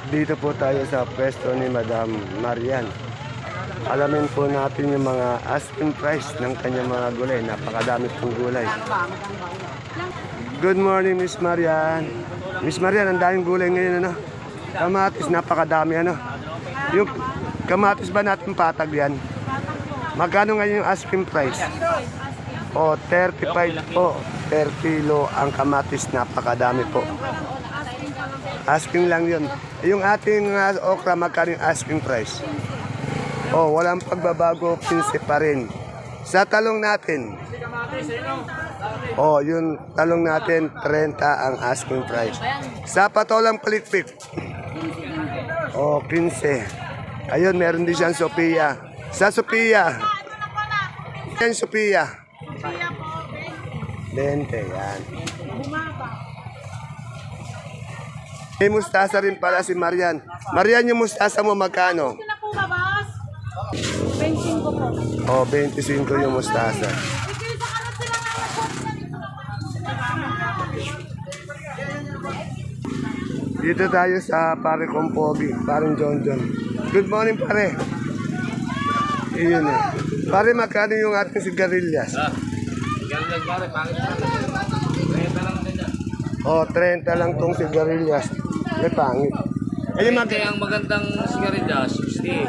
Dito po tayo sa pwesto ni Madam Marian. Alamin po natin yung mga asking price ng kanyang mga gulay. Napakadami pong gulay. Good morning, Miss Marian. Miss Marian, ang daming gulay ngayon, ano? Kamatis, napakadami, ano? Yung kamatis ba natin patag yan? Magkano ngayon yung asking price? O, 35 po per kilo ang kamatis, napakadami po. Asking lang yun. Yung ating okra, magkano yung asking price? O, walang pagbabago, 15 pa rin. Sa talong natin, o, yung talong natin, 30 ang asking price. Sa patolang palikpik, o, 15. Ayun, meron din siyang Sophia. Sa Sophia, yan Sophia. 20, yan. May mustasa rin pala si Marian. Marian, yung mustasa mo magkano? 25 po. O, 25 yung mustasa. Dito tayo sa pare kong pogi, parang John John. Good morning, pare. Iyon eh. Pare, magkano yung ating sigarilyas? Sigarilyas pare, pangit pare. 30 lang din yan. O, 30 lang tong sigarilyas. May pangit. Eh, Ang magandang sigarilyas, 60.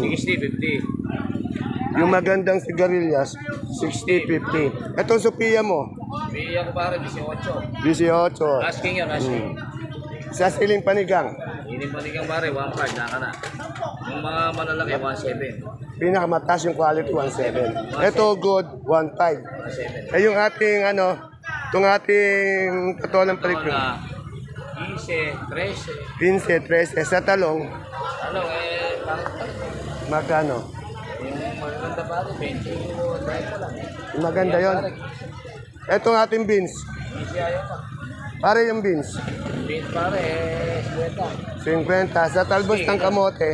60, 50. yung magandang sigarilyas, 60, 50. Itong Sophia mo, Bigyan ko pare, 18. 18. Asking yun, asking. Sa siling panigang, Hindi pa nigang pare, 1.5 na ka na. Yung mga malalaki, 1.7. pinakamataas yung quality, 1.7. Ito good, 1.5. 1.7. Eh yung ating ano, itong ating patolang palikpik, Mga 15, 13. 15, 13. Sa talong, Ano pangit pare. magkano? Yung maganda pare, 20 kilo, 30 lang. Yung maganda yon. Itong ating beans, 20 ayaw pa. pare yung beans, 20 pare, 50. 50. Sa talbos ng kamote,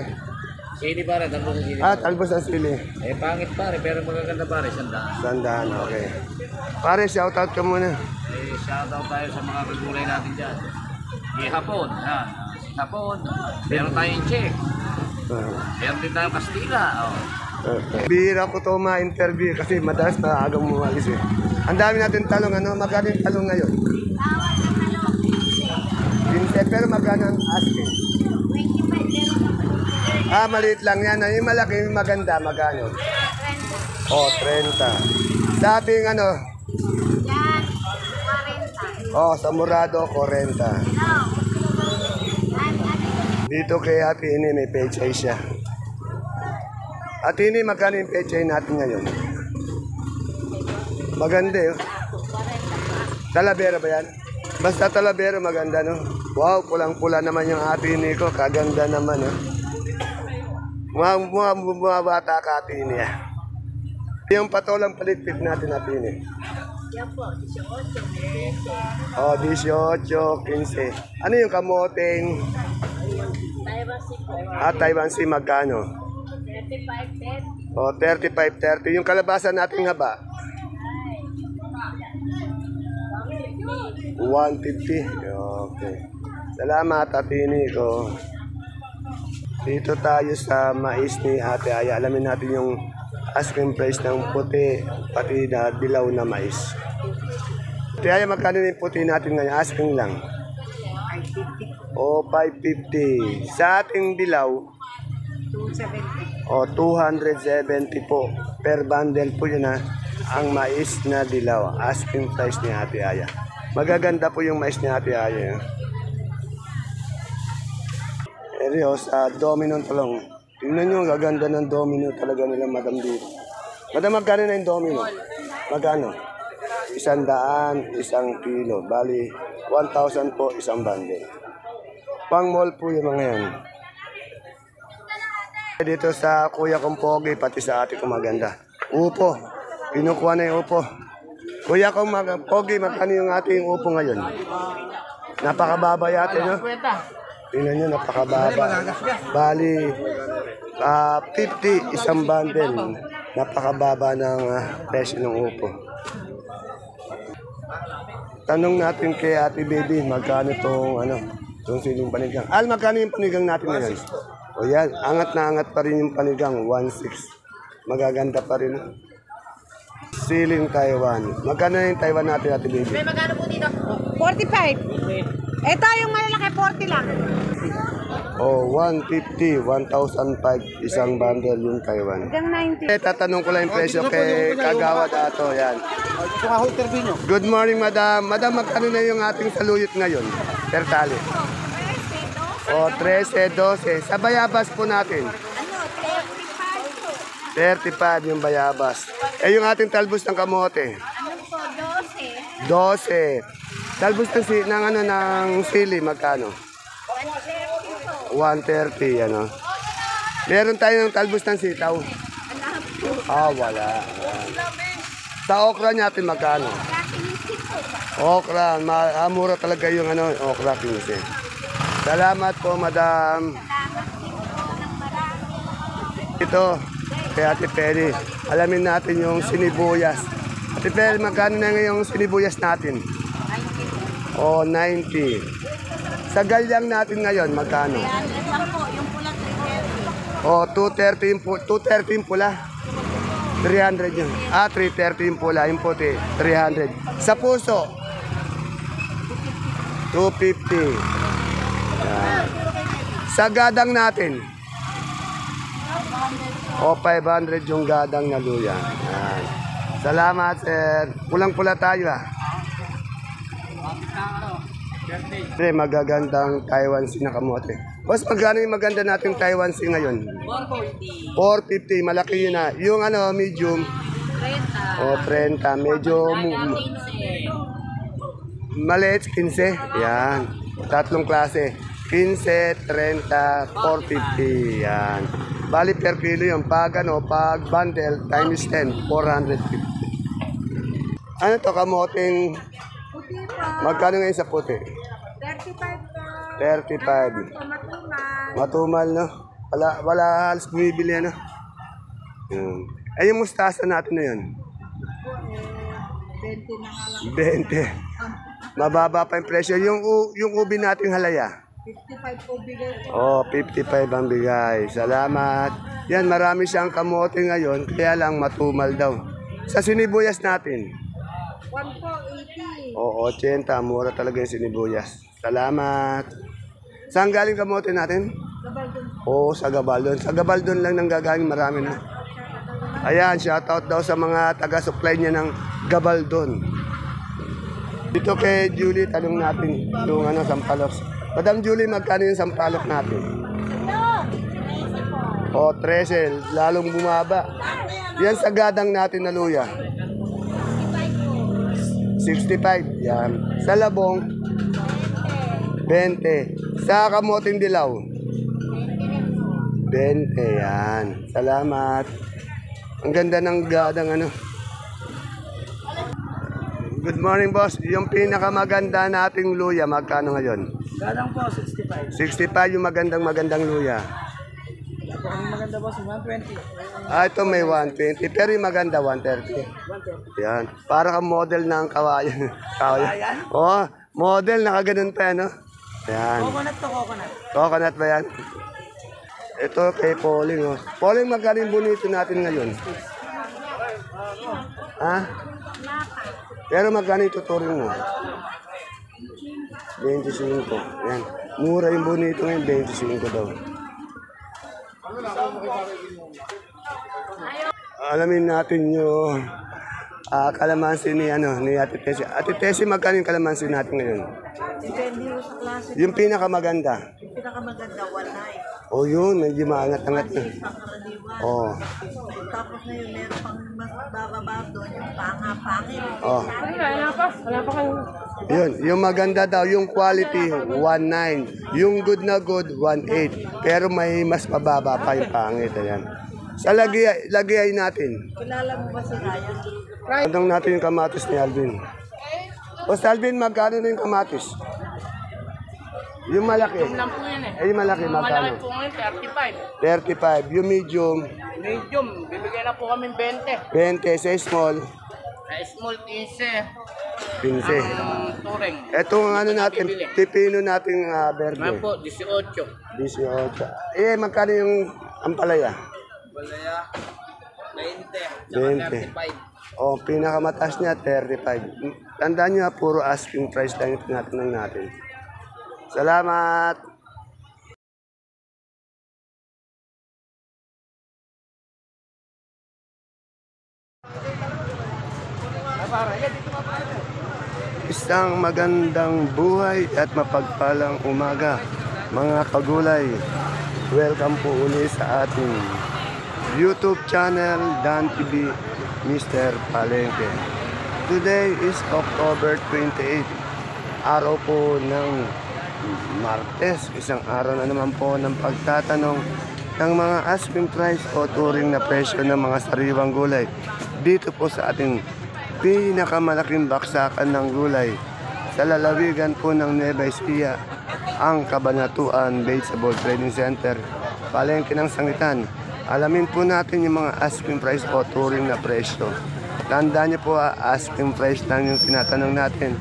Sili pare, tapos sili. talbos ng sili, Pangit pare, pero magaganda pare, 100. sandaan, okay. Pare, shoutout ka muna. Shoutout tayo sa mga kagulay natin dyan. Hapon, yan. Hapon, meron tayong check. Meron din tayong Kastila. Bihira ko to ma-interview kasi madalas na agang umalis eh. Ang dami natin talong, ano? Magkano yung talong ngayon? 15, pero magkano ang asking? Maliit lang yan. Yung malaki, yung maganda, magkano? O, 30. Sa ating ano? Sa Murado, 40. Dito kay Ate Ini, may pechay siya. Ate Ini, magkano yung pechay natin ngayon? Maganda eh. Talavera ba yan? Basta Talavera, maganda no? Wow, pulang-pula naman yung Ate Ini ko. Kaganda naman no? Bumabata ka Ate Ini ah. Yung patolang paligpit natin Ate Ini. Yan po, 18. 18, 15. Ano yung kamoteng? Taiwan Sea, magkano? 35, 10. 35, 30. Yung kalabasa natin haba? 150. Okay. Salamat, Atini ko. Dito tayo sa mais ni Ate Aya. Alamin natin yung asking price ng puti, pati na dilaw na mais. Ate Aya, magkano yung puti natin ngayon? Asking lang. 550. Sa ating dilaw, 270. 270 po. Per bundle po yun ha. Ang mais na dilaw. Asking price ni Ate Aya. Magaganda po yung mais ni Ate Aya. Serios, domino talong. Tingnan nyo, gaganda ng domino talaga nila madam dito. Madam, magkano na yung domino? Magkano? 100, 1 kilo. Bali, 1,000 po isang bundle. Pang mall po yung mga yan. Dito sa kuya kong pogi, pati sa ate kong maganda. Upo. Pinukuha na yung upo. Kuya kong pogi, magkano yung ating upo ngayon? Napakababa yate, no? Tingnan nyo, napakababa. Bali, 50 isang bundle. Napakababa ng presyo ng upo. Tanong natin kay Ate Baby, magkano tong Yung siling panigang. Al, magkano yung panigang natin ngayon? O yan, angat na angat pa rin yung panigang, 1.6. Magaganda pa rin. Siling Taiwan. Magkano yung Taiwan natin, Ate Baby? May magkano po dito? 45. Ito yung malalaki, 40 lang. O, 150, 1,005 isang bundle yung Taiwan. Hanggang 90. Tatanong ko lang yung presyo kay Kagawa Dato. Yan. Good morning, madam. Madam, magkano na yung ating saluyot ngayon? Per tali. O, 13, 12. Sa bayabas po natin. 35 yung bayabas. Eh, yung ating talbos ng kamote. Ano po, 12. 12. Talbos ng sili, magkano? 130, ano. Meron tayo ng talbos ng sitaw. Wala. Sa okra natin, magkano? Okra, mura talaga yung okra 15. Salamat po, madam. Ito, kay Ate Peri. Alamin natin yung sinibuyas. Ate Peri, magkano na yung sinibuyas natin? 90. Sa galyang natin ngayon, magkano? O, 230 yung pula. 300 yun. 330 yung pula, yung puti. 300. Sa puso, 250. Yan. Sa gadang natin, o, 500 yung gadang na luya. Yan. Salamat, sir. Pulang-pula tayo, magagandang Taiwan Sea na kamote. Boss, magkano yung maganda natin Taiwan Sea ngayon? 450. Malaki yun na. Yung medium. 30. 30. Medyo maliit, 15. Yan. Tatlong klase. 15, 30, 450. Yan. Bali per kilo yun. Pag bundle times 10, 450. Ano to, kamoteng? Magkano ngayon sa puti? 35 35. Matumal, no? Wala halos bumibili, ano? Yun. Eh, yung mustasa natin na yun? 20 na nga lang. 20. Mababa pa yung presyo. Yung ubi nating halaya? 55 po bigay ko. Oh, 55 ang bigay. Salamat. Yan, marami siyang kamote ngayon, kaya lang matumal daw. Sa sinibuyas natin? 1 po, 80. Oo, 80. Mura talaga yung sinibuyas. Salamat. Saan galing kamote natin? Gabaldon. Oo, sa Gabaldon. Sa Gabaldon lang nang gagaling, marami na. Ayan, shoutout daw sa mga taga-supply niya ng Gabaldon. Dito kay Julie, tanong natin yung sampalok. Madam Julie, magkano yung sampalok natin? O, 13. Lalong bumaba. Yan sa gadang natin na luya. 65. Yan. Sa labong, 20. Sa kamoting dilaw, 20. Yan. Salamat. Ang ganda ng gadang Good morning, boss. Yung pinakamaganda nating luya, magkano ngayon? Gadang po, 65. 65 yung magandang luya. Wala po kami maganda boss, 120. Ito may 120. Pero yung maganda, 130. 130. Yan. Para kang model ng kawayan. Kawayan? Oo. Model, nakaganon pa, no? Yan. Coconut to, coconut. Coconut ba yan? Ito kay Pauling, oh. Pauling, magkano yung bonito natin ngayon? Ha? Pero magkano ituturing mo? 25. Yan. Mura yung bonito ngayon, 25 daw. Alamin natin yung kalamansi ni Ate Tessie. Ate Tessie, magkano yung kalamansi natin ngayon? Depende ho sa klase. Yung pinakamaganda. Yung pinakamaganda, 1 O yun, medyo maangat-angat na. pangkaraniwan. Oh. Tapos ngayon, meron pang mas bababa doon, yung pangapangin. Oh. Yun, yung maganda daw, yung quality, 1.9. Yung good na good, 1.8. Pero may mas mababa pa yung pangit. Ayan. Sa lagay natin. Kilala mo ba si Ryan? Tanong natin yung kamatis ni Alvin. O Alvin, magkano na yung kamatis? Yung malaki. Medium lang po yan eh. Yung malaki, magkano? Malaki po ngayon, 35. 35. Yung medium, Medium, bibigyan na po kami 20. 20. Sa small, Small 15. 15. Ang turing. Etong ano natin, pipino nating Ngayon verde. po, 18. 18. Eh, magkano yung ampalaya? Balaya, 20. 20. 35. O, pinakamataas niya, 35. Tandaan niyo, puro asking price lang yung tinatanong natin. Salamat! Isang magandang buhay at mapagpalang umaga, mga kagulay. Welcome po uli sa ating YouTube channel, Dan TV, Mr. Palengke. Today is October 28, araw po ng Martes. Isang araw na naman po ng pagtatanong ng mga asking price o turing na presyo ng mga sariwang gulay dito po sa ating pinakamalaking baksakan ng gulay sa lalawigan po ng Nueva Ecija, ang Cabanatuan Vegetable Trading Center, Palengke ng Sangitan. Alamin po natin yung mga asking price o turing na presyo. Tandaan niyo po, asking price lang yung tinatanong natin.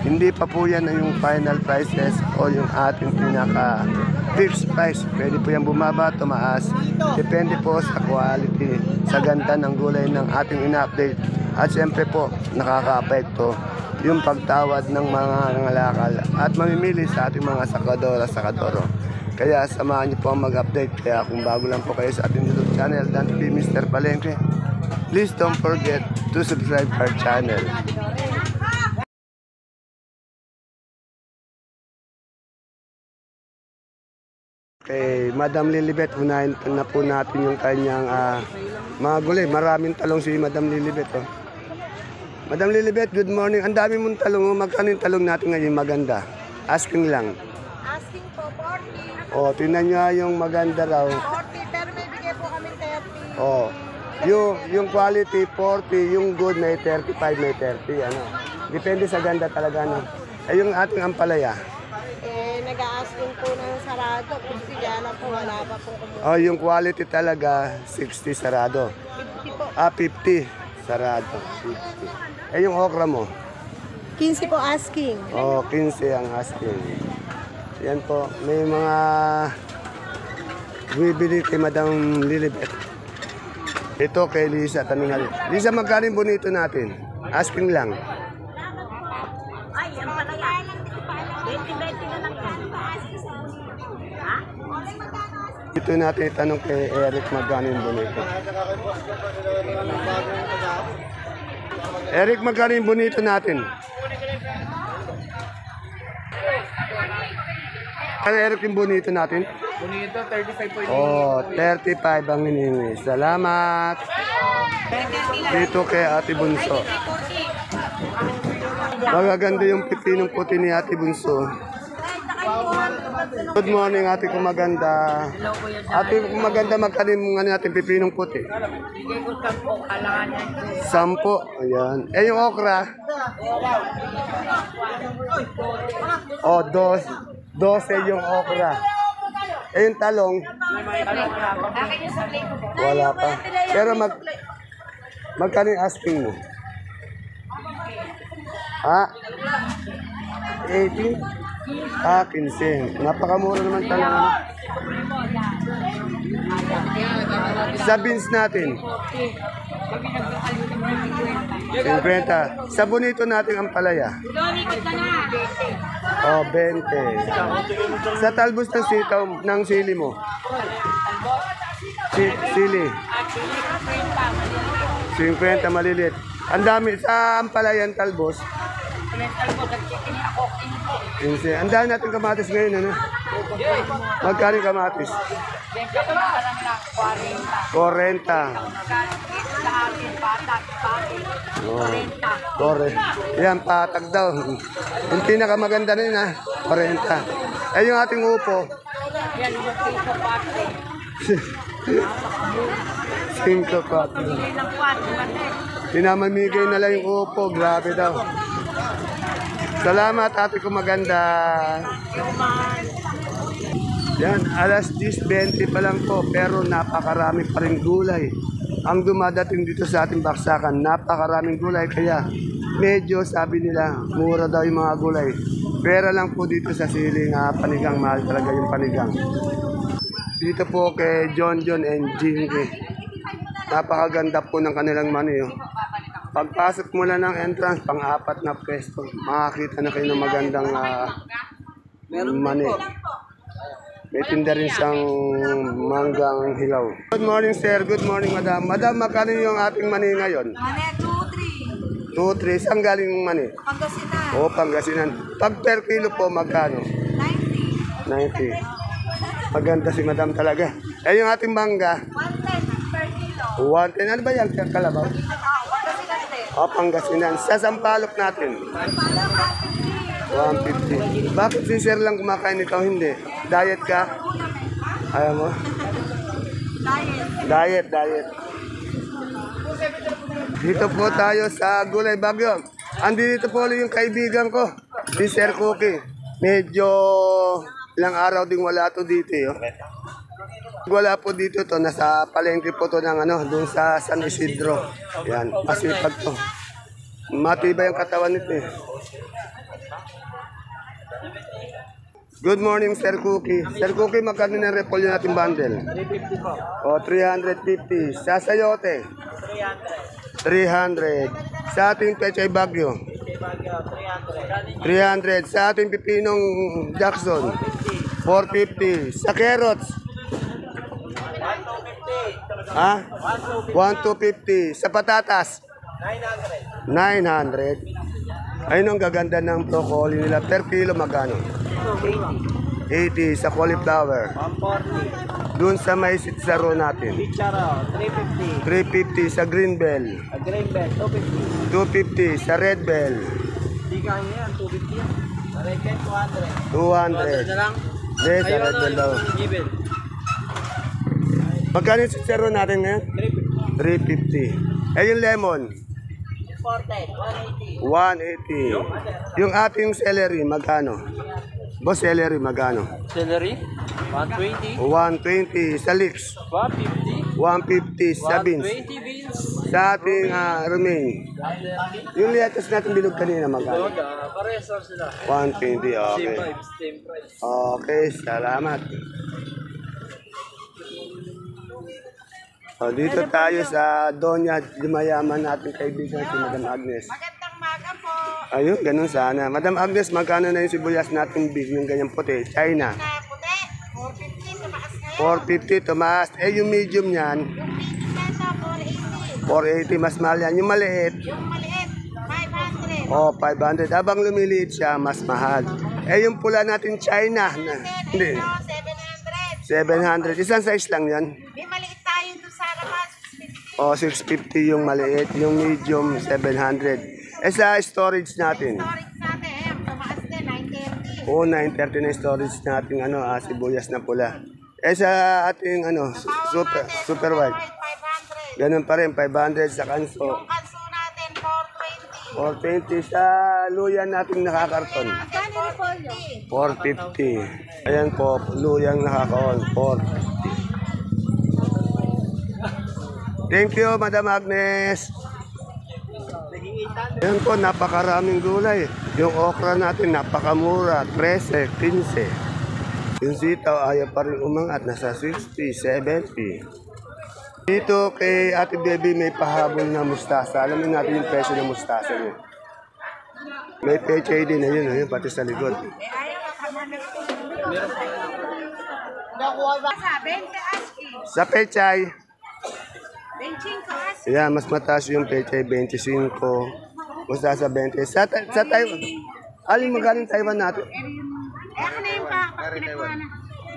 Hindi pa po yan yung final prices o yung ating pinaka fixed price. Pwede po yan bumaba, tumaas. Depende po sa quality, sa ganda ng gulay ng ating ina-update. At siyempre po, nakaka-apekto yung pagtawad ng mga nangalakal at mamimili sa ating mga sakadora-sakadoro. Kaya samahan niyo po ang mag-update. Kaya kung bago lang po kayo sa ating YouTube channel, Dan TV Mr. Palengke, please don't forget to subscribe our channel. Kay Madam Lilibet, unahin na po natin yung kanyang mga gulay. Maraming talong si Madam Lilibet. Oh. Madam Lilibet, good morning. Ang dami mong talong. Oh. Magkano yung talong natin ngayon maganda? Asking lang. Asking po, 40. O, tingnan nyo yung maganda raw. 40, pero may bigay po kami 30. O, yung quality 40, yung good may 35, may 30. Ano. Depende sa ganda talaga. No? Eh, yung ating ampalaya. Nag-asking po ng sarado. Kung siya na po, wala pa po kumuha. O, yung quality talaga, 60 sarado. 50 po. 50 sarado. 50. Eh, yung okra mo? 15 po asking. Oh, 15 ang asking. Yan po, may mga bibili kay Madam Lilibet. Ito kay Lisa, tanong natin. Lisa, magkano yung bonito natin? Asking lang. Ay, ang palaya. 20-20 na lang yan. Ha? Ito natin itanong kay Eric magkano yung bonito. Eric, magkano yung bonito natin? Ano Eric yung bonito natin? Bonito, 35 po. Oh, 35 ang hinihingi. Salamat. Dito kay Ate Bunso. Magaganda yung pipinong puti ni Ate Bunso. Good morning, Ate Kumaganda. Ate Kumaganda, magkano yung natin pipinong puti? Bigay ko 10, kalangan yan. 10. Ayan. Eh, yung okra? Oh, 12 yung okra. Eh, yung talong? Wala pa. Pero magkano yung asking mo? Ha? 18? 15. Napakamura naman talong. Sa beans natin? 50. Sa bonito natin ang palaya? Oh, 20. Sa talbos ng sitaw ng sili mo? Sili? 50 maliliit. Ang dami. Sa ampalayan talbos? 15. Ang dami natin kamatis ngayon, ano? Magkano yung kamatis? 40. Oh, 40. Yan, patag daw. Yung pinakamaganda rin, ha? 40. Eh, yung ating upo? 5. Pinamamigay na lang yung upo. Grabe daw. Salamat, ate ko maganda. Yan, alas 10:20 pa lang po, pero napakarami pa rin gulay ang dumadating dito sa ating baksakan. Napakaraming gulay, kaya medyo sabi nila, mura daw yung mga gulay. Pera lang po dito sa siling panigang, mahal talaga yung panigang. Dito po kay John and Jinky. Napakaganda po ng kanilang mani. Oh. Pagpasok mo lang ng entrance, pang-apat na pwesto, makakita na kayo ng magandang mani. May tinda rin siyang manggang hilaw. Good morning, sir. Good morning, madam. Madam, magkano yung ating mani ngayon? Mane, 2-3. 2-3. Saan galing yung mani? Pangasinan. O, Pangasinan. Pag per kilo po, magkano? 90. 90. Maganda si madam talaga. Eh, yung ating mangga? 110 per kilo. 110. Ano ba yan? Kalabaw? Pangasinan din. O, Pangasinan. Sa Sampalok natin? 150. Bakit si sir lang kumakain ikaw? Hindi. Diet ka? Ayaw mo? Diet. Dito po tayo sa Gulay Bagyo. Andito po ulit yung kaibigan ko, si Sir Cookie. Medyo ilang araw din wala to dito. Oh. Wala po dito to, nasa palengke po to ng dun sa San Isidro. Yan, masipag to. Matibay ang katawan nito eh. Good morning, Sir Cookie. Sir Cookie, magkano na repolyo natin bundle? 350 po. O, 350. Sa sayote? 300. Sa ating pechay bagyo? 300. Sa ating pipinong Jackson? 450. Sa carrots? 150. Ha? 1,250. Sa patatas? 900. Ayun ang gaganda ng broccoli nila. Per kilo magkano? 80 sa cauliflower. 140. Doon sa may sitsaro natin. Picharo, 350. 350 sa green bell. Green bell, 250. 250 sa red bell. Di kaya yan, 250 yan. Red bell, 200. 200. Na lang. Yes, sa red bell daw. Given. Magkano yung sitsaro natin ngayon? 350. 350. Eh yung lemon? 180. 180. Yung ating celery, magkano? Boss, celery, magkano? Celery, 120. 120 sa leeks. 150. 150 sa beans. 120 beans. Sa ating romaine. Yung lettuce natin bilog kanina, magkano? Parehas sila. 120, Same okay. vibes, same price. Okay, salamat. O, dito tayo sa Doña Lumayaman natin kaibigan si Madam Agnes. Magandang maga po. Ayun, ganun sana. Madam Agnes, magkano na yung sibuyas natin big, yung ganyang puti? China. Na puti, 450 sa makas ngayon. 450, tumaas. Eh, yung medium niyan, Yung big nasa 480. 480, mas mahal yan. Yung maliit, Yung maliit, 500. oh, 500. Habang lumiliit siya, mas mahal. Eh, yung pula natin China, hindi, 700. 700. Isang size lang yan. May maliit tayo doon sa harapan, 650. O, 650 yung maliit, yung medium, 700. Eh, sa storage natin, Storage natin, ayan, tumaas din, 930. o, 930 na storage natin, sibuyas na pula. Eh, sa ating, super white. 500. Ganun pa rin, 500 sa kanso. Yung kanso natin, 420. 420 sa luya natin nakakarton. Magkano yung polyo? 450. Ayan po, luyang nakakaon, 450. Thank you, Madam Agnes. Ayan po, napakaraming gulay. Yung okra natin, napakamura, 13, 15. Yung sitaw, ayaw pa rin umangat, nasa 60, 70. Dito kay Ate Baby may pahabol na mustasa. Alamin natin yung presyo ng mustasa niya. May pechay din, ayun, pati sa likod. Sa 20 aski. Sa pechay, 25 aski. yeah, mas mataas yung pechay, 25. Mustasa 20. Sa Taiwan, alin magaling Taiwan natin? Ako na yung pinagkuha na.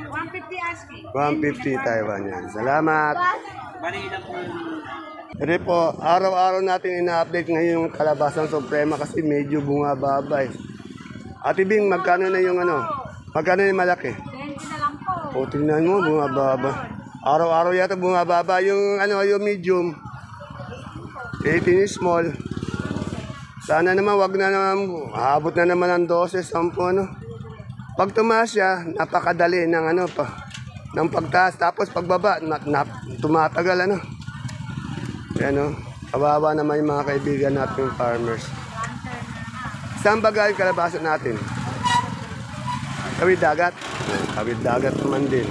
150 aski. 150 Taiwan yan. Salamat. Hindi po, araw-araw natin ina-update ngayon yung kalabasang suprema kasi medyo bumababa eh. Ate Bing, magkano na yung magkano yung malaki? 20 na lang po. O, tingnan mo, bumababa. Araw-araw yata bumababa yung yung medium. 18 is small. Sana naman, wag na naman, abot na naman ng 12, 10, Pag tumaas siya, napakadali ng ng pagtaas. Tapos pagbaba, tumatagal Kawawa naman yung mga kaibigan natin farmers. Saan ba galing kalabasa natin? Kawid dagat? Kawid dagat naman din.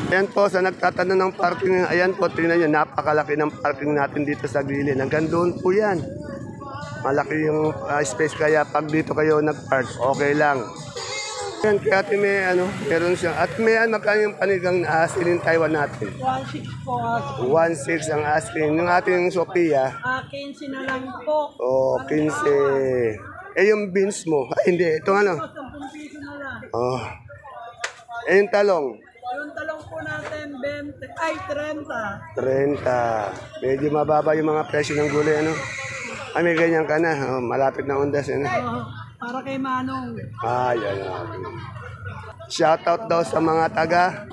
Ayan po, sa nagtatanong ng parking, ayan po, tingnan nyo, napakalaki ng parking natin dito sa gilid. Hanggang doon po yan. Malaki yung space, kaya pag dito kayo nag-park, okay lang. Ayan, kaya ate may, meron siya. At may, magkano yung panigang asin in Taiwan natin? 1.6 po. 1.6 ang asin. Yung ating Sophia, 15 na lang po. 15. Eh, yung beans mo, ay, hindi, ito 10 piso na lang. Yung talong, Yung talong po natin, 20, ay 30. 30. Medyo mababa yung mga presyo ng gulay, Ay, may ganyan ka na. Malapit na undas, Para kay Manong. Yan. Shoutout daw sa mga taga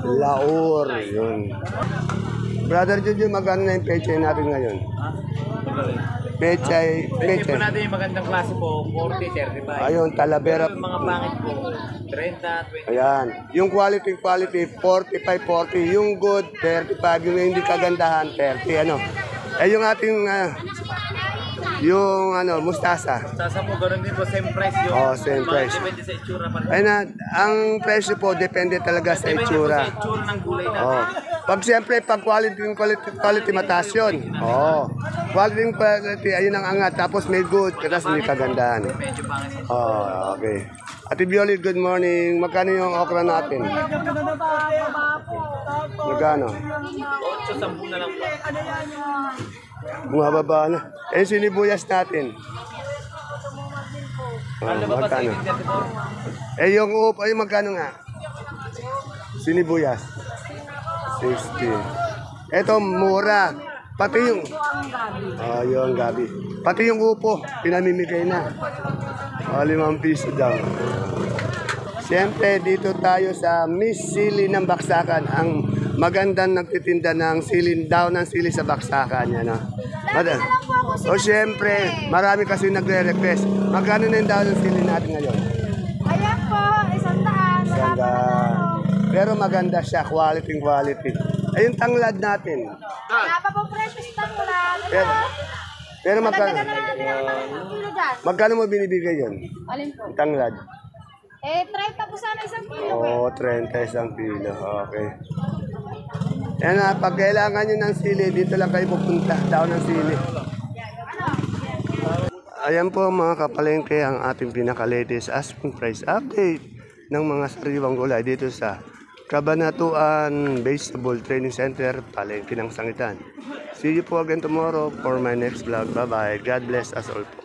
Laur. Yun. Brother Juju, magkano na yung pechay natin ngayon? Pechay. Pwede po natin yung magandang klase po, 40, 35. Ayun, Talavera. Yung mga pangit po, 30, 20. Ayan. Yung quality, 45, 40. Yung good, 35. Yung hindi kagandahan, 30. Eh, yung ating, mustasa. Sasa po, ganoon din po, same price yung Same price. depende sa itsura pa rin. Ayun na, ang presyo po, depende talaga sa Depende po itsura. sa itsura ng gulay natin. Pag siyempre, pag quality mataas yun. Quality, ayun ang angat. Tapos may good, tapos may kagandahan. Medyo pangit. Okay. Ate Bioli, good morning. Magkano yung okra natin? Magkano? 8, 10 na lang po. Bumababa na. Eh, sinibuyas natin. Ano ba pa sa Magkano? 34? Eh, yung upo, ay magkano nga? Sinibuyas. 60. Ito, mura. Pati yung... yung gabi. Pati yung upo, pinamimigay na. 5 piso daw. Siyempre, dito tayo sa Miss Sili ng Baksakan. Ang magandang nagtitinda ng sili, daw ng sili sa Baksakan. Yan, siyempre, marami kasi nagre-request. Magkano na yung daw ng sili natin ngayon? Ayan po, 100. Ganda. Pero maganda siya, quality. Ay, yung tanglad natin. Wala pa po precious tanglad. Pero magkano? Dagdagan na lang natin ang kilo dyan. Magkano mo binibigay yun? Alin po? Yung tanglad? 30 po sana isang kilo 30 isang kilo. Okay. Yan na, pag kailangan nyo ng sili, dito lang kayo pupunta. Daw ng sili. Ayan po mga kapalengke ang ating pinaka-latest asking price update ng mga sariwang gulay dito sa Kabanatuan Vegetable Training Center, Palengke ng Sangitan. See you po again tomorrow for my next vlog. Bye-bye. God bless us all po.